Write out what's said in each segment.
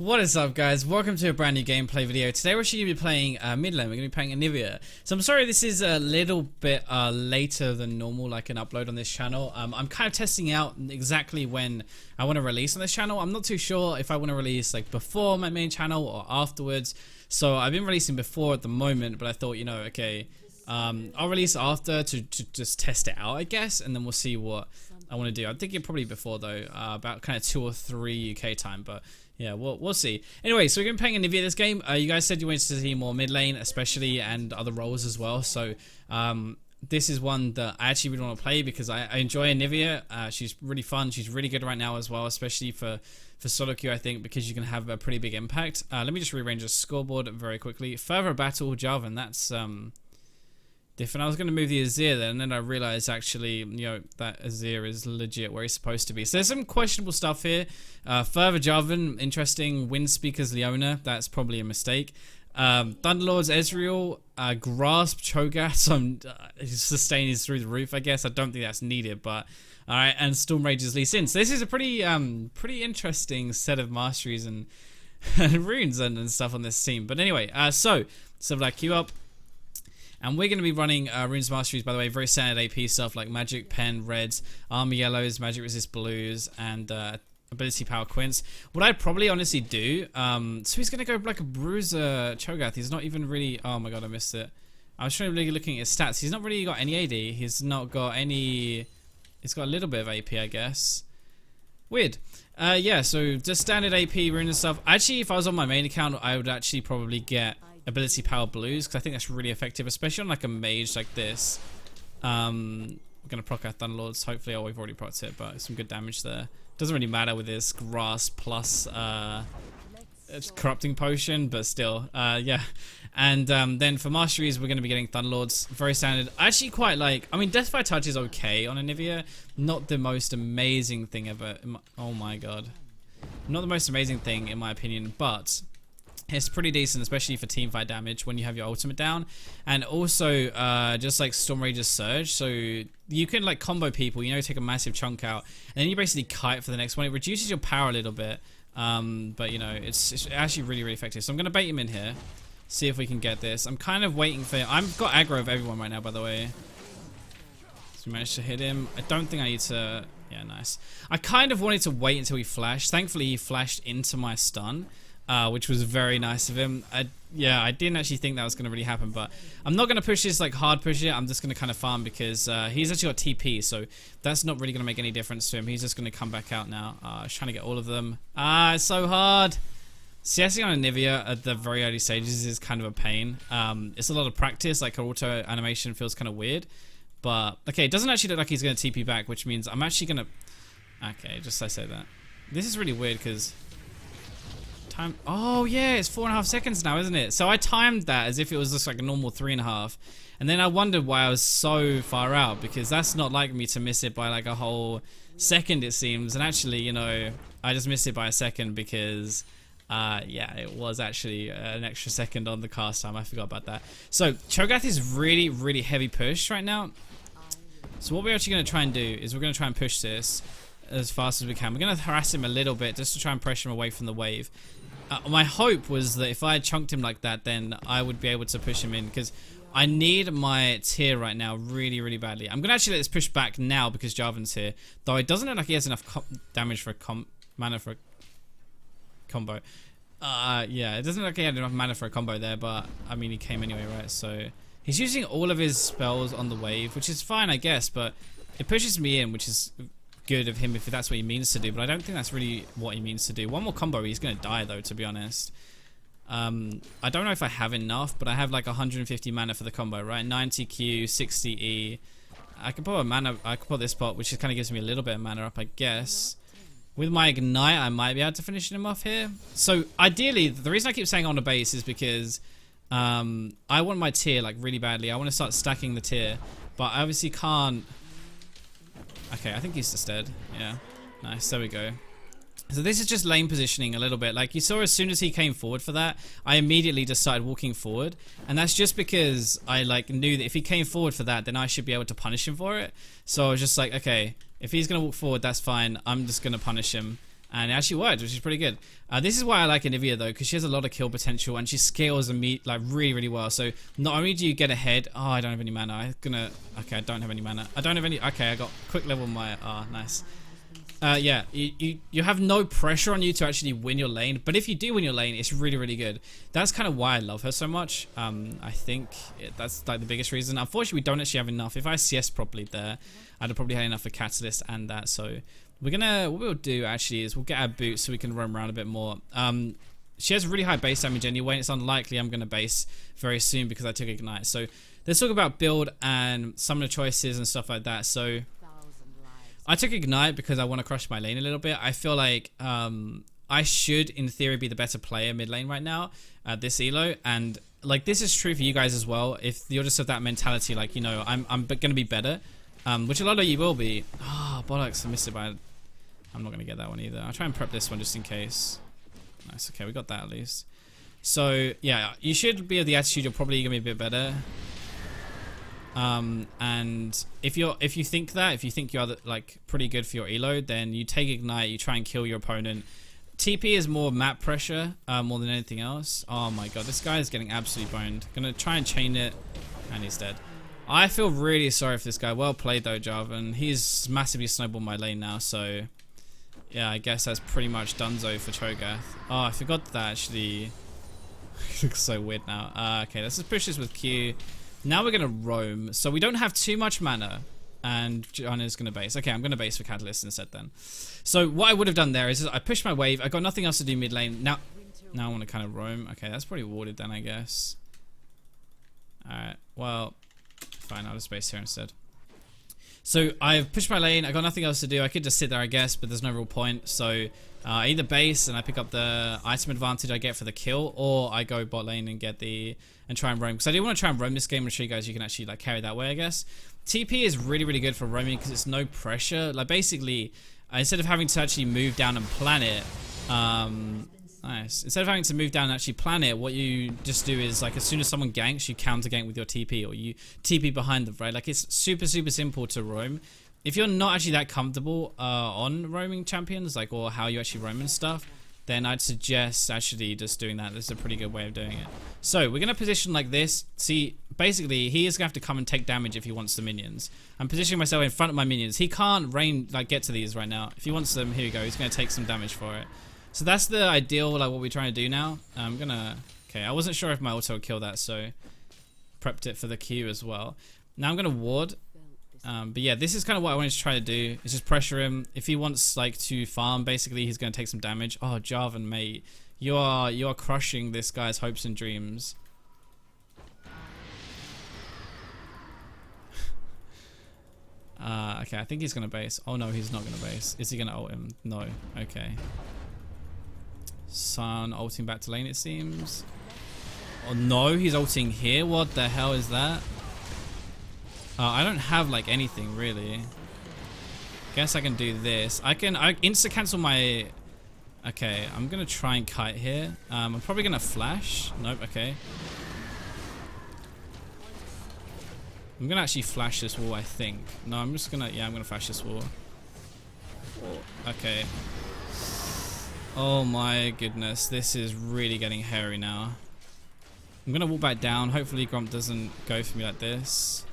What is up, guys? Welcome to a brand new gameplay video. Today we're actually going to be playing mid lane. We're going to be playing Anivia. So I'm sorry this is a little bit later than normal, like an upload on this channel. I'm kind of testing out exactly when I want to release on this channel. I'm not too sure if I want to release like before my main channel or afterwards. So I've been releasing before at the moment, but I thought, you know, okay, I'll release after to just test it out, I guess, and then we'll see what I want to do. I'm thinking probably before though, about kind of 2 or 3 UK time, but yeah, we'll see. Anyway, so we're going to be playing Anivia this game. You guys said you wanted to see more mid lane, especially, and other roles as well. So this is one that I actually really want to play because I enjoy Anivia. She's really fun. She's really good right now as well, especially for solo queue, I think, because you can have a pretty big impact. Let me just rearrange the scoreboard very quickly. Further battle, Jarvan. That's different. I was going to move the Azir then, and then I realized actually, you know, that Azir is legit where he's supposed to be. So there's some questionable stuff here. Further Jarvan, interesting. Wind Speaker's Leona, that's probably a mistake. Thunderlord's Ezreal, Grasp Cho'Gath, his sustain is through the roof, I guess. I don't think that's needed, but alright. And Storm Rage's Lee Sin. So this is a pretty interesting set of masteries and runes and stuff on this team. But anyway, so that queue up. And we're going to be running Runes Masteries, by the way, very standard AP stuff like Magic Pen Reds, Armor Yellows, Magic Resist Blues, and Ability Power Quints. What I'd probably honestly do, so he's going to go like a Bruiser Cho'Gath. He's not even really, oh my god, I missed it. I was trying to really looking at his stats. He's not really got any AD. He's not got any, he's got a little bit of AP, I guess. Weird. Yeah, so just standard AP, rune and stuff. Actually, if I was on my main account, I would actually probably get Ability Power Blues, because I think that's really effective, especially on like a mage like this. I'm gonna proc our Thunderlords. Hopefully, we've already procced it, but some good damage there. Doesn't really matter with this Grasp plus Corrupting Potion, but still, yeah. And then for Masteries, we're going to be getting Thunderlords. Very standard. I actually quite like, I mean, Death by Touch is okay on Anivia. Not the most amazing thing ever. Oh my god. Not the most amazing thing, in my opinion, but it's pretty decent, especially for teamfight damage when you have your ultimate down. And also, just like Storm Rage's Surge, so you can like combo people, you know, take a massive chunk out, and then you basically kite for the next one. It reduces your power a little bit, but you know, it's actually really, really effective. So I'm going to bait him in here, see if we can get this. I'm kind of waiting for him. I've got aggro of everyone right now, by the way. So we managed to hit him. I don't think I need to, yeah, nice. I kind of wanted to wait until he flashed. Thankfully, he flashed into my stun. Which was very nice of him. Yeah, I didn't actually think that was going to really happen, but I'm not going to push this, like hard push it. I'm just going to kind of farm because he's actually got TP, so that's not really going to make any difference to him. He's just going to come back out now. He's trying to get all of them. It's so hard. CSing on Anivia at the very early stages is kind of a pain. It's a lot of practice, like her auto animation feels kind of weird. But, okay, it doesn't actually look like he's going to TP back, which means I'm actually going to... Okay, just I say that. This is really weird because... Oh yeah, it's 4.5 seconds now, isn't it? So I timed that as if it was just like a normal 3.5, and then I wondered why I was so far out, because that's not like me to miss it by like a whole second, it seems. And actually, you know, I just missed it by a second because yeah, it was actually an extra second on the cast time. I forgot about that. So Cho'Gath is really, really heavy push right now. So what we're actually going to try and do is we're going to try and push this as fast as we can. We're going to harass him a little bit just to try and pressure him away from the wave. My hope was that if I had chunked him like that, then I would be able to push him in, because I need my tier right now really, really badly. I'm going to actually let this push back now because Jarvan's here, though it doesn't look like he has enough damage for a mana for a combo. Yeah, it doesn't look like he had enough mana for a combo there, but I mean, he came anyway, right? So he's using all of his spells on the wave, which is fine, I guess, but it pushes me in, which is good of him if that's what he means to do, but I don't think that's really what he means to do. One more combo, he's going to die though, to be honest. I don't know if I have enough, but I have like 150 mana for the combo, right? 90 Q, 60 E. I can put a mana, I can put this pot, which kind of gives me a little bit of mana up, I guess. With my Ignite, I might be able to finish him off here. So ideally, the reason I keep saying on the base is because I want my tier like really badly. I want to start stacking the tier, but I obviously can't. Okay, I think he's just dead. Yeah, nice. There we go. So this is just lane positioning a little bit. Like you saw, as soon as he came forward for that, I immediately just started walking forward, and that's just because I like knew that if he came forward for that, then I should be able to punish him for it. So I was just like, okay, if he's gonna walk forward, that's fine. I'm just gonna punish him. And it actually worked, which is pretty good. This is why I like Anivia though, because she has a lot of kill potential and she scales and meet like really well. So not only do you get ahead, oh, I don't have any mana. Okay, I don't have any mana. Okay, I got quick level my, nice. Yeah, you have no pressure on you to actually win your lane, but if you do win your lane, it's really good. That's kind of why I love her so much. I think that's like the biggest reason. Unfortunately, we don't actually have enough. If I CS properly there, I'd have probably had enough for Catalyst and that. So what we'll do actually is we'll get our boots so we can roam around a bit more. She has really high base damage anyway, and it's unlikely I'm going to base very soon because I took Ignite. So let's talk about build and some of the choices and stuff like that. So I took Ignite because I want to crush my lane a little bit. I feel like I should, in theory, be the better player mid lane right now at this elo. And like this is true for you guys as well. If you're just of that mentality, like, you know, I'm going to be better, which a lot of you will be. Oh, bollocks, I missed it, but I'm not going to get that one either. I'll try and prep this one just in case. Nice, okay, we got that at least. So, yeah, you should be of the attitude you're probably going to be a bit better. And if you think you're like pretty good for your elo, then you take Ignite, you try and kill your opponent. TP is more map pressure more than anything else. Oh my god, this guy is getting absolutely boned. Gonna try and chain it, and he's dead. I feel really sorry for this guy. Well played though, Jarvan. He's massively snowballed my lane now, so yeah, I guess that's pretty much donezo for Cho'Gath. Oh, I forgot that actually. It looks so weird now. Okay, let's just push this with Q. Now we're going to roam. So we don't have too much mana. And Joanna's going to base. Okay, I'm going to base for Catalyst instead then. So what I would have done there is I pushed my wave. I got nothing else to do mid lane. Now I want to kind of roam. Okay, that's pretty warded then, I guess. Alright, well, fine. I'll just base here instead. So I've pushed my lane. I got nothing else to do. I could just sit there, I guess, but there's no real point. So I either base and I pick up the item advantage I get for the kill, or I go bot lane and get and try and roam. Because I do want to try and roam this game and show you guys you can actually like carry that way, I guess. TP is really good for roaming because it's no pressure. Like basically, instead of having to actually move down and plan it, nice. Instead of having to move down and actually plan it, what you just do is like as soon as someone ganks, you counter gank with your TP, or you TP behind them, right? Like it's super simple to roam. If you're not actually that comfortable on roaming champions, like or how you actually roam and stuff, then I'd suggest actually just doing that. This is a pretty good way of doing it. So we're gonna position like this. See, basically he is gonna have to come and take damage if he wants the minions. I'm positioning myself in front of my minions. He can't get to these right now. If he wants them, here we go. He's gonna take some damage for it. So that's the ideal, like what we're trying to do now. Okay, I wasn't sure if my auto would kill that, so prepped it for the Q as well. Now I'm gonna ward. But yeah, this is kind of what I wanted to try to do, is just pressure him. If he wants like to farm, basically he's gonna take some damage. Oh, Jarvan, mate, you are crushing this guy's hopes and dreams. Okay, I think he's gonna base. Oh no, he's not gonna base. Is he gonna ult him? No. Okay. Sun ulting back to lane, it seems. Oh no, he's ulting here. What the hell is that? I don't have like anything really. Guess I can do this. I insta cancel my. Okay, I'm gonna try and kite here. I'm probably gonna flash. Nope. Okay. I'm gonna actually flash this wall, I think. No, I'm just gonna. Yeah, I'm gonna flash this wall. Okay. Oh my goodness, this is really getting hairy now. I'm gonna walk back down. Hopefully Grump doesn't go for me like this.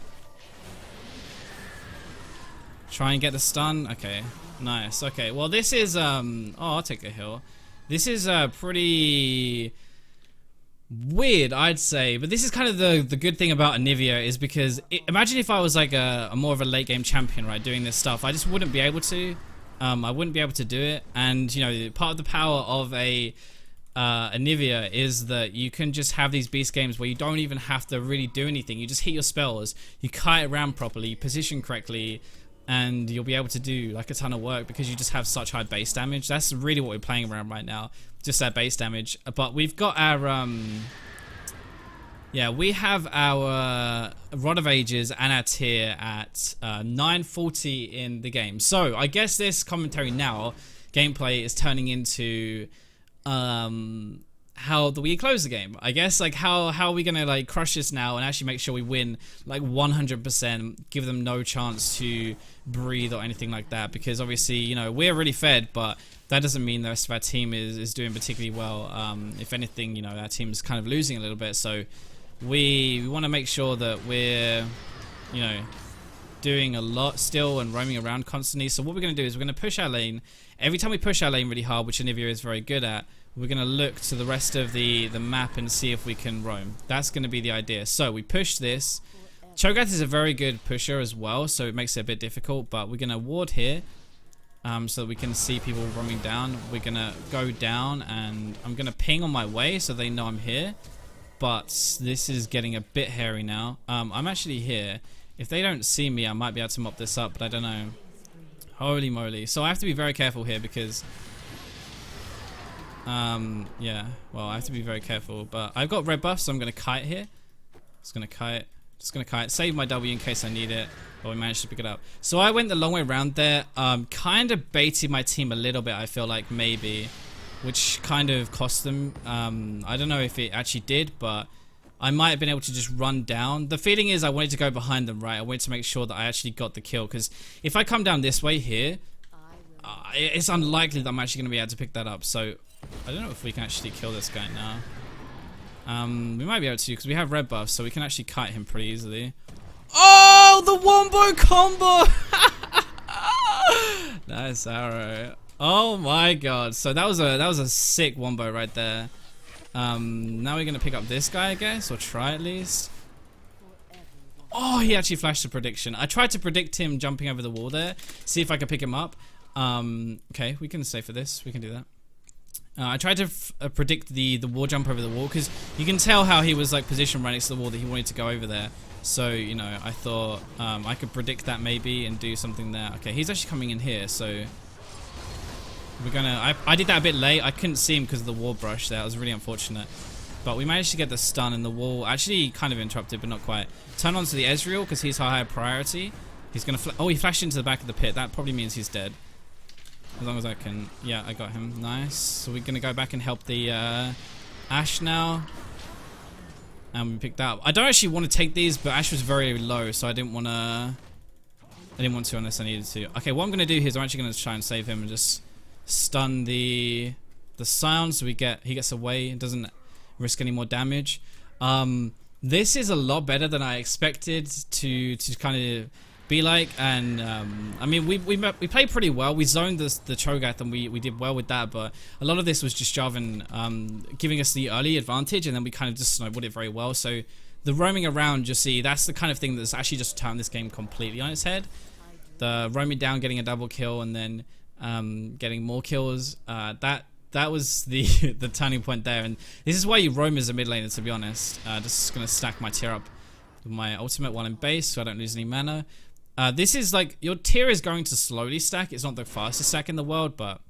Try and get the stun. Okay, nice. Okay, well this is oh, I'll take a hill. This is pretty weird, I'd say, but this is kind of the good thing about Anivia, is because imagine if I was like a more of a late game champion, right, doing this stuff. I just wouldn't be able to. I wouldn't be able to do it, and you know, part of the power of a Anivia is that you can just have these beast games where you don't even have to really do anything. You just hit your spells, you kite around properly, you position correctly, and you'll be able to do like a ton of work because you just have such high base damage. That's really what we're playing around right now, just that base damage. But we've got our yeah, we have our Rod of Ages and our tier at 940 in the game. So I guess this commentary now, gameplay, is turning into how do we close the game? I guess like how are we gonna like crush this now and actually make sure we win like 100%, give them no chance to breathe or anything like that, because obviously, you know, we're really fed, but that doesn't mean the rest of our team is doing particularly well. If anything, you know, our team's kind of losing a little bit. So we want to make sure that we're, you know, doing a lot still and roaming around constantly. So what we're going to do is we're going to push our lane. Every time we push our lane really hard, which Anivia is very good at, we're going to look to the rest of the map and see if we can roam. That's going to be the idea. So we push this. Cho'Gath is a very good pusher as well, so it makes it a bit difficult, but we're going to ward here so that we can see people roaming down. We're going to go down, and I'm going to ping on my way so they know I'm here, but this is getting a bit hairy now. I'm actually here. If they don't see me, I might be able to mop this up, but I don't know. Holy moly. So I have to be very careful here because... yeah, well, I have to be very careful, but I've got red buff, so I'm going to kite here. Just going to kite. Just going to kite. Save my W in case I need it, but we managed to pick it up. So I went the long way around there. Kind of baited my team a little bit, I feel like, maybe, which kind of cost them. I don't know if it actually did, but I might have been able to just run down. The feeling is I wanted to go behind them, right? I wanted to make sure that I actually got the kill, because if I come down this way here, it's unlikely that I'm actually going to be able to pick that up. So I don't know if we can actually kill this guy now. We might be able to, because we have red buffs, so we can actually kite him pretty easily. Oh, the wombo combo! Nice arrow. Oh my god. So that was a sick wombo right there. Now we're gonna pick up this guy, I guess, or try at least. Oh, he actually flashed a prediction. I tried to predict him jumping over the wall there, see if I could pick him up. Okay, we can stay for this. We can do that. I tried to predict the wall jump over the wall, because you can tell how he was like positioned right next to the wall that he wanted to go over there. So, you know, I thought I could predict that maybe and do something there. Okay, he's actually coming in here, so we're gonna... I did that a bit late. I couldn't see him because of the wall brush there. It was really unfortunate. But we managed to get the stun, and the wall actually kind of interrupted, but not quite. Turn on to the Ezreal because he's our higher priority. He's gonna... Oh, he flashed into the back of the pit. That probably means he's dead. As long as I can... Yeah, I got him. Nice. So we're going to go back and help the Ashe now. And we picked that up. I don't actually want to take these, but Ashe was very low, so I didn't want to... I didn't want to unless I needed to. Okay, what I'm going to do here is I'm actually going to try and save him and just stun the Scion so he gets away and doesn't risk any more damage. This is a lot better than I expected to kind of... be like, and I mean we played pretty well. We zoned the Cho'Gath and we did well with that, but a lot of this was just Jarvan giving us the early advantage, and then we kind of just snowballed it very well. So the roaming around, you see, that's the kind of thing that's actually just turned this game completely on its head. The roaming down, getting a double kill, and then getting more kills, that was the the turning point there. And this is why you roam as a mid laner, to be honest. Just gonna stack my tier up with my ultimate while in base so I don't lose any mana. This is like, your tier is going to slowly stack. It's not the fastest stack in the world, but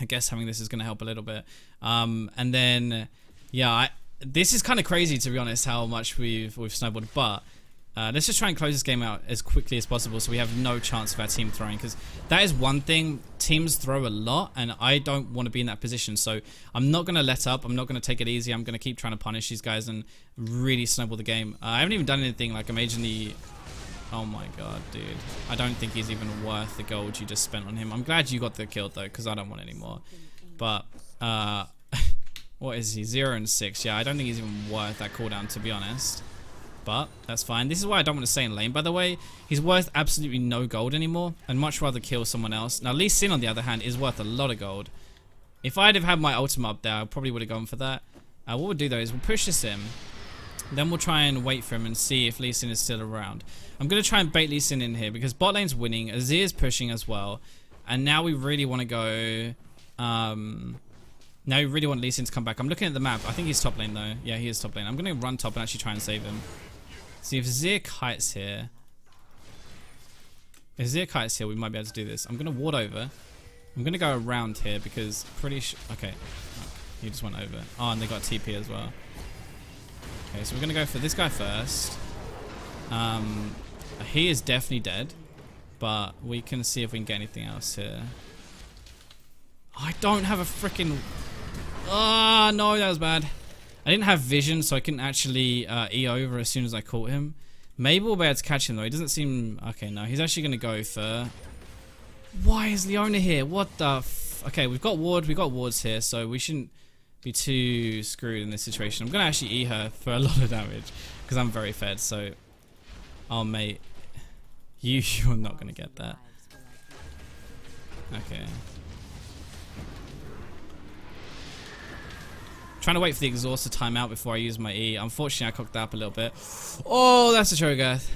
I guess having this is going to help a little bit. And then, yeah, this is kind of crazy, to be honest, how much we've snowballed. But let's just try and close this game out as quickly as possible so we have no chance of our team throwing. Because that is one thing, teams throw a lot, and I don't want to be in that position. So I'm not going to let up. I'm not going to take it easy. I'm going to keep trying to punish these guys and really snowball the game. I haven't even done anything like majorly... Oh my god, dude. I don't think he's even worth the gold you just spent on him. I'm glad you got the kill though, because I don't want any more. But, what is he? 0 and 6. Yeah, I don't think he's even worth that cooldown, to be honest. But, that's fine. This is why I don't want to stay in lane, by the way. He's worth absolutely no gold anymore. I'd much rather kill someone else. Now, Lee Sin, on the other hand, is worth a lot of gold. If I'd have had my ultimate up there, I probably would have gone for that. What we'll do though is we'll push this in. Then we'll try and wait for him and see if Lee Sin is still around. I'm going to try and bait Lee Sin in here because bot lane's winning. Azir's pushing as well. And now we really want to go... now we really want Lee Sin to come back. I'm looking at the map. I think he's top lane though. Yeah, he is top lane. I'm going to run top and actually try and save him. See if Azir kites here. If Azir kites here, we might be able to do this. I'm going to ward over. I'm going to go around here because pretty sure... Okay. He just went over. Oh, and they got TP as well. Okay, so we're going to go for this guy first. He is definitely dead, but we can see if we can get anything else here. I don't have a freaking... Oh, no, that was bad. I didn't have vision, so I couldn't actually E over as soon as I caught him. Maybe we'll be able to catch him, though. He doesn't seem... Okay, no, he's actually going to go for... Why is Leona here? What the Okay, we've got wards here, so we shouldn't be too screwed in this situation. I'm gonna actually eat her for a lot of damage because I'm very fed. So, oh mate, you're not gonna get that. Okay. Trying to wait for the exhaust to time out before I use my E. Unfortunately, I cocked that up a little bit. Oh, that's a Cho'Gath.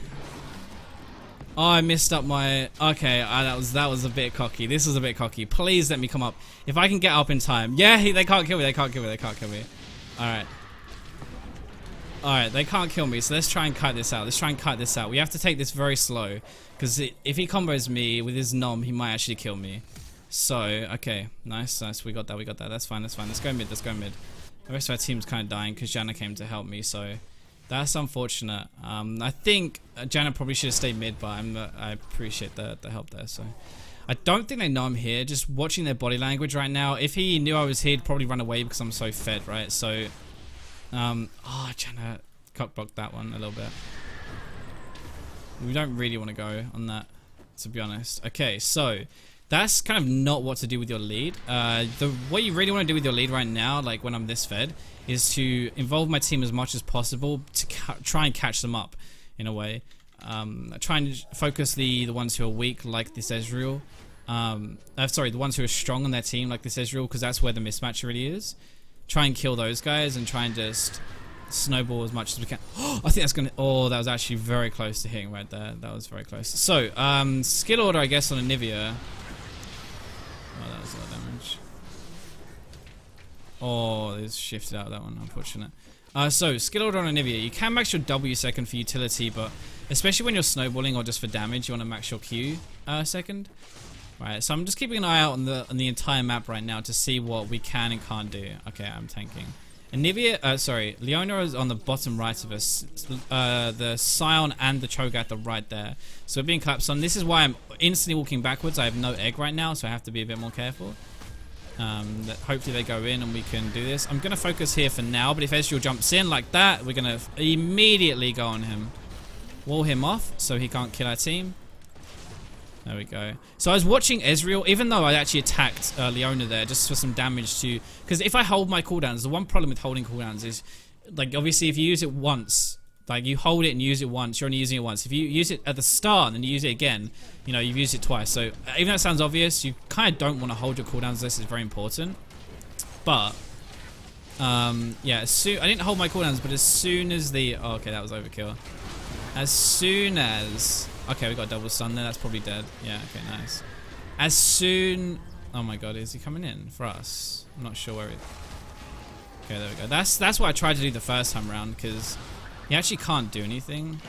Oh, I missed up my... Okay, that was a bit cocky. This was a bit cocky. Please let me come up. If I can get up in time. Yeah, they can't kill me. They can't kill me. They can't kill me. Alright. Alright, they can't kill me. So let's try and cut this out. Let's try and cut this out. We have to take this very slow. Because if he combos me with his nom, he might actually kill me. So, okay. Nice, nice. We got that. We got that. That's fine. That's fine. Let's go mid. Let's go mid. The rest of our team's kind of dying because Janna came to help me, so that's unfortunate. I think Janna probably should have stayed mid, but I appreciate the help there. So I don't think they know I'm here. Just watching their body language right now. If he knew I was here, he'd probably run away because I'm so fed, right? So, oh, Janna cockblocked that one a little bit. We don't really want to go on that, to be honest. Okay, so that's kind of not what to do with your lead. What you really want to do with your lead right now, like when I'm this fed, is to involve my team as much as possible to try and catch them up, in a way. Try and focus the ones who are weak, like this Ezreal. Sorry, the ones who are strong on their team, like this Ezreal, because that's where the mismatch really is. Try and kill those guys and try and just snowball as much as we can. I think that's gonna... Oh, that was actually very close to hitting right there. That was very close. So, skill order, I guess, on Anivia. Oh, that was a lot of damage. Oh, it's shifted out of that one, unfortunate. So, skill order on Anivia. You can max your W second for utility, but especially when you're snowballing or just for damage, you want to max your Q second. Right, so I'm just keeping an eye out on the entire map right now to see what we can and can't do. Okay, I'm tanking. Anivia, sorry, Leona is on the bottom right of us. The Scion and the Cho'Gath are right there. So we're being collapsed on. This is why I'm instantly walking backwards. I have no egg right now, so I have to be a bit more careful. Hopefully they go in and we can do this. I'm going to focus here for now, but if Ezreal jumps in like that, we're going to immediately go on him. Wall him off so he can't kill our team. There we go. So I was watching Ezreal, even though I actually attacked Leona there just for some damage to... Because if I hold my cooldowns, the one problem with holding cooldowns is, like, obviously if you use it once, like you hold it and use it once, you're only using it once. If you use it at the start and then you use it again, you know, you've used it twice. So even though it sounds obvious, you kind of don't want to hold your cooldowns. This is very important. But, yeah, I didn't hold my cooldowns, but as soon as the... Oh, okay, that was overkill. As soon as... Okay, we got double stun there. That's probably dead. Yeah, okay, nice. As soon... Oh my god, is he coming in for us? I'm not sure where he... Okay, there we go. That's what I tried to do the first time around, because he actually can't do anything.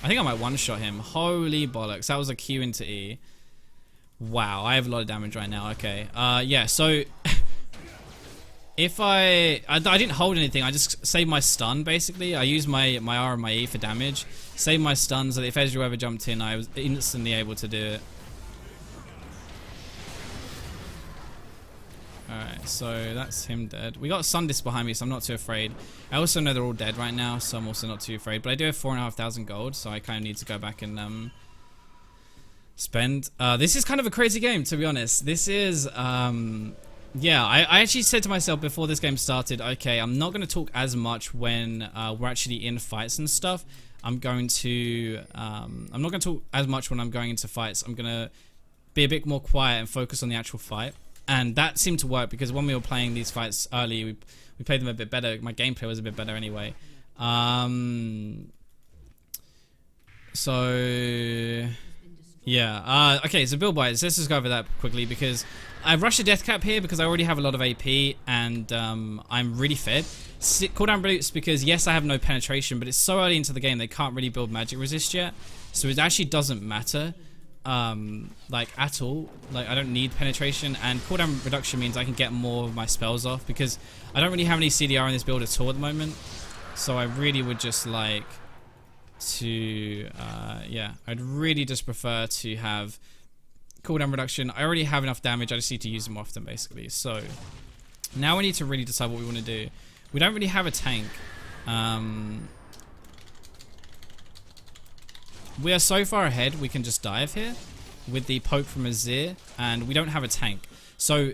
I think I might one-shot him. Holy bollocks. That was a Q into E. Wow, I have a lot of damage right now. Okay. Yeah, so... If I didn't hold anything, I just saved my stun, basically. I used my R and my E for damage. Saved my stun so that if Ezreal ever jumped in, I was instantly able to do it. Alright, so that's him dead. We got Sundis behind me, so I'm not too afraid. I also know they're all dead right now, so I'm also not too afraid. But I do have 4,500 gold, so I kind of need to go back and spend. This is kind of a crazy game, to be honest. This is... Yeah, I actually said to myself before this game started, okay, I'm not going to talk as much when we're actually in fights and stuff. I'm not going to talk as much when I'm going into fights. I'm going to be a bit more quiet and focus on the actual fight. And that seemed to work because when we were playing these fights early, we played them a bit better. My gameplay was a bit better anyway. So... Yeah, okay, so build bites. Let's just go over that quickly because I rushed a death cap here because I already have a lot of AP and I'm really fed. Cooldown boots because yes, I have no penetration, but it's so early into the game they can't really build magic resist yet, so it actually doesn't matter, like at all. Like I don't need penetration, and cooldown reduction means I can get more of my spells off because I don't really have any CDR in this build at all at the moment. So I really would just like to yeah, I'd really just prefer to have cooldown reduction. I already have enough damage, I just need to use them often basically. So now we need to really decide what we want to do. We don't really have a tank. We are so far ahead we can just dive here with the poke from Azir, and we don't have a tank. So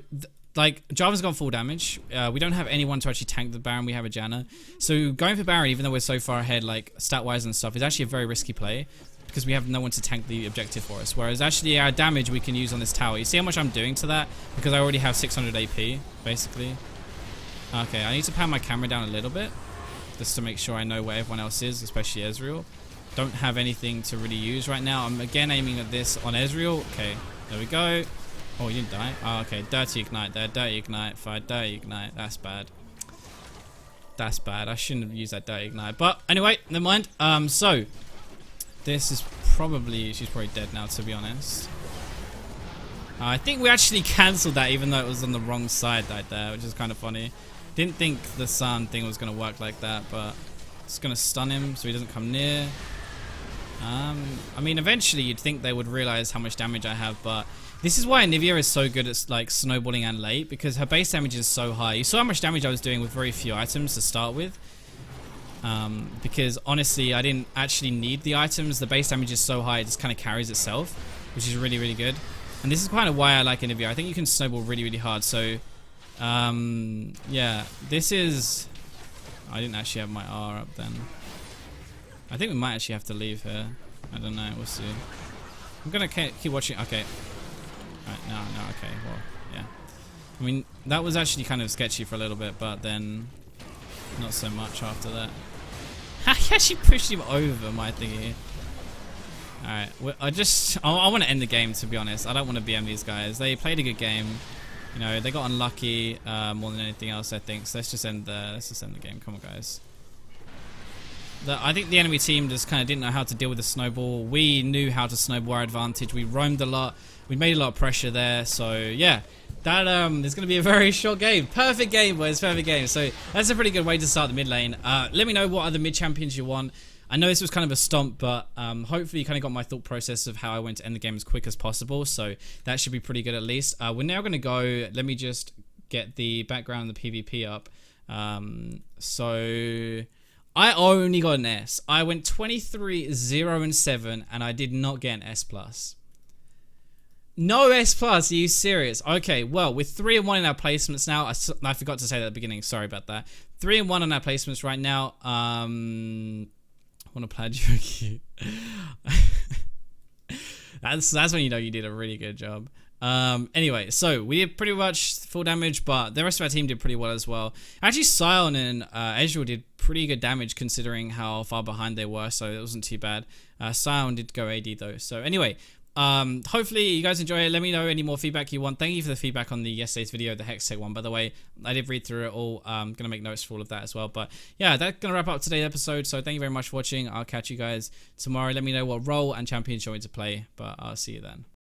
like Jarvan's gone full damage. We don't have anyone to actually tank the Baron. We have a Janna. So going for Baron, even though we're so far ahead, like stat wise and stuff, is actually a very risky play because we have no one to tank the objective for us. Whereas actually our damage we can use on this tower. You see how much I'm doing to that because I already have 600 AP basically. Okay, I need to pan my camera down a little bit just to make sure I know where everyone else is, especially Ezreal. Don't have anything to really use right now. I'm again aiming at this on Ezreal. Okay, there we go. Oh, you didn't die? Oh, okay. Dirty ignite there. Dirty ignite. Fire. Dirty ignite. That's bad. That's bad. I shouldn't have used that dirty ignite. But anyway, never mind. So this is probably... She's probably dead now, to be honest. I think we actually cancelled that even though it was on the wrong side right there, which is kind of funny. Didn't think the sun thing was going to work like that, but it's going to stun him so he doesn't come near. I mean, eventually you'd think they would realize how much damage I have, but this is why Anivia is so good at like snowballing and late, because her base damage is so high. You saw how much damage I was doing with very few items to start with. Because honestly, I didn't actually need the items. The base damage is so high, it just kind of carries itself, which is really, really good. And this is kind of why I like Anivia. I think you can snowball really, really hard. So, yeah, this is... I didn't actually have my R up then. I think we might actually have to leave here. I don't know. We'll see. I'm going to keep watching. Okay. Right, no, okay. Well, yeah. I mean, that was actually kind of sketchy for a little bit, but then not so much after that. He actually pushed him over my thingy. Alright, I want to end the game, to be honest. I don't want to BM these guys. They played a good game. You know, they got unlucky more than anything else, I think. So let's just end the game. Come on, guys. I think the enemy team just kind of didn't know how to deal with the snowball. We knew how to snowball our advantage. We roamed a lot. We made a lot of pressure there. So, yeah. That is going to be a very short game. Perfect game, boys. Perfect game. So, that's a pretty good way to start the mid lane. Let me know what other mid champions you want. I know this was kind of a stomp, but hopefully you kind of got my thought process of how I went to end the game as quick as possible. So, that should be pretty good at least. We're now going to go... Let me just get the background of the PvP up. So... I only got an S. I went 23, 0, and 7, and I did not get an S+. No S+, are you serious? Okay, well, with 3 and 1 in our placements now, I forgot to say that at the beginning, sorry about that. 3 and 1 on our placements right now. I want to play you. That's when you know you did a really good job. Anyway, so we did pretty much full damage, but the rest of our team did pretty well as well. Actually, Sion and Ezreal did pretty good damage considering how far behind they were, so it wasn't too bad. Sion did go AD though. So anyway, hopefully you guys enjoy it. Let me know any more feedback you want. Thank you for the feedback on the yesterday's video, the Hextech one, by the way. I did read through it all. I'm gonna make notes for all of that as well. But yeah, that's gonna wrap up today's episode. So thank you very much for watching. I'll catch you guys tomorrow. Let me know what role and champions you want me to play, but I'll see you then.